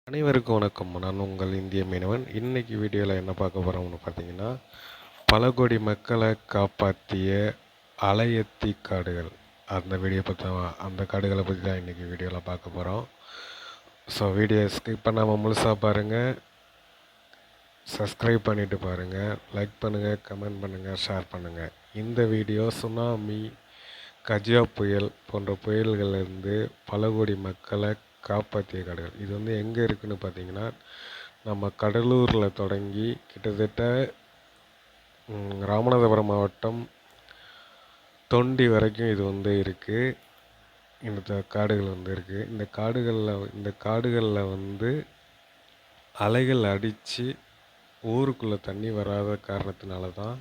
அனைவருக்கும் வணக்கம். நான் உங்கள் இந்திய மீனவன். இன்னைக்கு வீடியோவில் என்ன பார்க்க போகிறோம்னு பார்த்தீங்கன்னா, பல கோடி மக்களை காப்பாற்றிய அலையத்தி காடுகள். அந்த வீடியோ பற்றி அந்த காடுகளை பற்றி தான் இன்றைக்கி வீடியோவில் பார்க்க போகிறோம். ஸோ வீடியோ ஸ்கிப் பண்ணாமல் முழுசாக பாருங்கள். சப்ஸ்கிரைப் பண்ணிவிட்டு பாருங்கள். லைக் பண்ணுங்கள், கமெண்ட் பண்ணுங்கள், ஷேர் பண்ணுங்கள். இந்த வீடியோ சுனாமி, கஜா புயல் போன்ற புயல்களிலிருந்து பல கோடி மக்களை காப்பாற்றிய காடுகள். இது எங்கே இருக்குதுன்னு பார்த்தீங்கன்னா, நம்ம கடலூரில் தொடங்கி கிட்டத்தட்ட ராமநாதபுரம் மாவட்டம் தொண்டி வரைக்கும் இது இருக்குது. இந்த காடுகள் இருக்குது. இந்த காடுகளில் அலைகள் அடித்து ஊருக்குள்ளே தண்ணி வராத காரணத்தினால தான்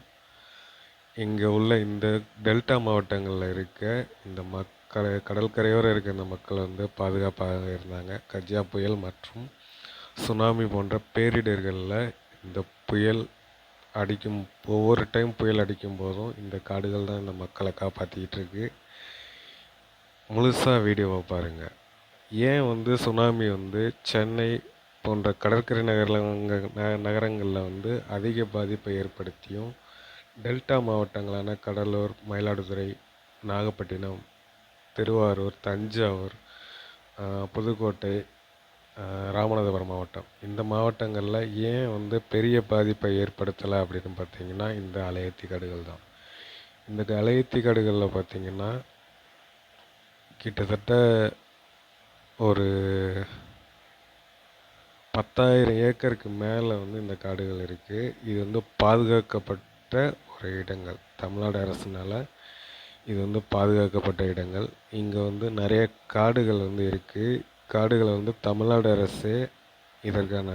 இங்கே உள்ள இந்த டெல்டா மாவட்டங்களில் இருக்க இந்த கடற்கரையோடு இருக்க இந்த மக்கள் பாதுகாப்பாக இருந்தாங்க. கஜா புயல் மற்றும் சுனாமி போன்ற பேரிடர்களில் இந்த புயல் அடிக்கும் ஒவ்வொரு டைம் புயல் அடிக்கும் போதும் இந்த காடுகள் தான் இந்த மக்களை காப்பாற்றிக்கிட்டு இருக்கு. முழுசாக வீடியோவை பாருங்கள். ஏன் சுனாமி சென்னை போன்ற கடற்கரை நகரங்களில் அதிக பாதிப்பை ஏற்படுத்தியும் டெல்டா மாவட்டங்களான கடலூர், மயிலாடுதுறை, நாகப்பட்டினம், திருவாரூர், தஞ்சாவூர், புதுக்கோட்டை, ராமநாதபுரம் மாவட்டம், இந்த மாவட்டங்களில் ஏன் பெரிய பாதிப்பை ஏற்படுத்தலை அப்படின்னு பார்த்தீங்கன்னா இந்த அலையத்தி காடுகள் தான். இந்த அலையத்தி காடுகளில் பார்த்திங்கன்னா கிட்டத்தட்ட ஒரு 10,000 ஏக்கருக்கு மேலே இந்த காடுகள் இருக்குது. இது பாதுகாக்கப்பட்ட ஒரு இடங்கள். தமிழ்நாடு அரசுனால் இது பாதுகாக்கப்பட்ட இடங்கள். இங்கே நிறைய காடுகள் இருக்குது. காடுகளை தமிழ்நாடு அரசே இதற்கான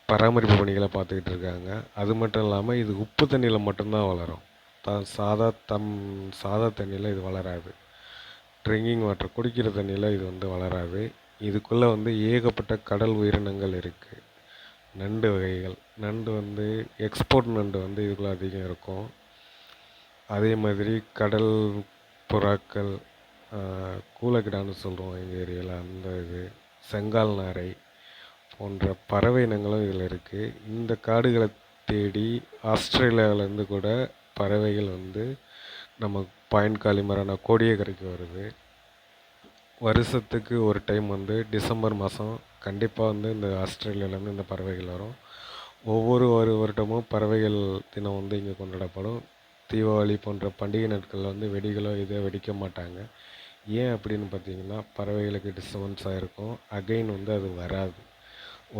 பராமரிப்பு பணிகளை பார்த்துக்கிட்டு இருக்காங்க. அது மட்டும் இல்லாமல் இது உப்பு தண்ணியில் மட்டும்தான் வளரும். சாதா தண்ணியில் இது வளராது. ட்ரிங்கிங் வாட்டர், குடிக்கிற தண்ணியில் இது வளராது. இதுக்குள்ளே ஏகப்பட்ட கடல் உயிரினங்கள் இருக்குது. நண்டு வகைகள், நண்டு எக்ஸ்போர்ட் நண்டு இதுக்குள்ளே அதிகம் இருக்கும். அதே மாதிரி கடல் புறாக்கள், கூலக்கிடான்னு சொல்லுவோம் எங்கள் ஏரியாவில், அந்த செங்கால் நாரை போன்ற பறவை இனங்களும் இதில் இருக்குது. இந்த காடுகளை தேடி ஆஸ்திரேலியாவிலேருந்து கூட பறவைகள் நம்ம பாயிண்ட் கோடியக்கரைக்கு வருது. வருஷத்துக்கு ஒரு டைம் டிசம்பர் மாதம் கண்டிப்பாக இந்த ஆஸ்திரேலியாவிலேருந்து இந்த பறவைகள் வரும். ஒவ்வொரு வருடமும் பறவைகள் தினம் இங்கே கொண்டாடப்படும். தீபாவளி போன்ற பண்டிகை நாட்களில் வெடிகளோ இதை வெடிக்க மாட்டாங்க. ஏன் அப்படின்னு பார்த்தீங்கன்னா பறவைகளுக்கு டிஸ்டர்பன்ஸாக இருக்கும். அகைன் அது வராது.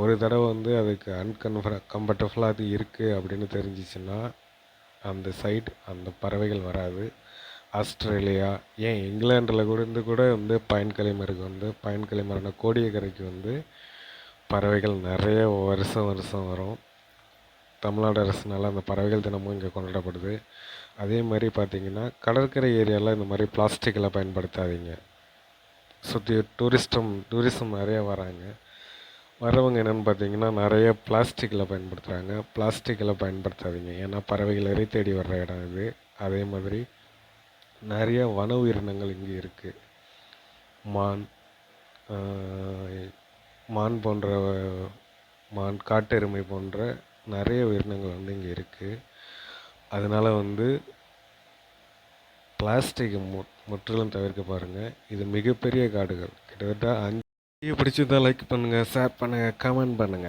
ஒரு தடவை அதுக்கு கம்ஃபர்டபுளாக அது இருக்குது அப்படின்னு தெரிஞ்சிச்சுன்னா அந்த சைடு அந்த பறவைகள் வராது. ஆஸ்திரேலியா, ஏன் இங்கிலாண்டில் கூட பாயிண்ட் கலிமரான கோடியக்கரைக்கு பறவைகள் நிறைய வருஷம் வரும். தமிழ்நாடு அரசுனால அந்த பறவைகள் தினமும் இங்கே கொண்டாடப்படுது. அதே மாதிரி பார்த்திங்கன்னா கடற்கரை ஏரியாவில் இந்த மாதிரி பிளாஸ்டிக்கெல்லாம் பயன்படுத்தாதீங்க. சுற்றி டூரிஸ்டம் நிறைய வரவங்க என்னென்னு பார்த்தீங்கன்னா நிறைய பிளாஸ்டிக்கில் பயன்படுத்துகிறாங்க. பிளாஸ்டிக்கெல்லாம் பயன்படுத்தாதீங்க. ஏன்னா பறவைகள் இறை தேடி வர்ற இடம் இது. அதே மாதிரி நிறைய வன உயிரினங்கள் இங்கே இருக்குது. மான், காட்டெருமை போன்ற நிறைய உயிரினங்கள் இங்கே இருக்குது. அதனால் பிளாஸ்டிக் முற்றிலும் தவிர்க்க பாருங்கள். இது மிகப்பெரிய காடுகள். கிட்டத்தட்ட 5 பிடிச்சிருந்தால் லைக் பண்ணுங்கள், ஷேர் பண்ணுங்கள், கமெண்ட் பண்ணுங்கள்.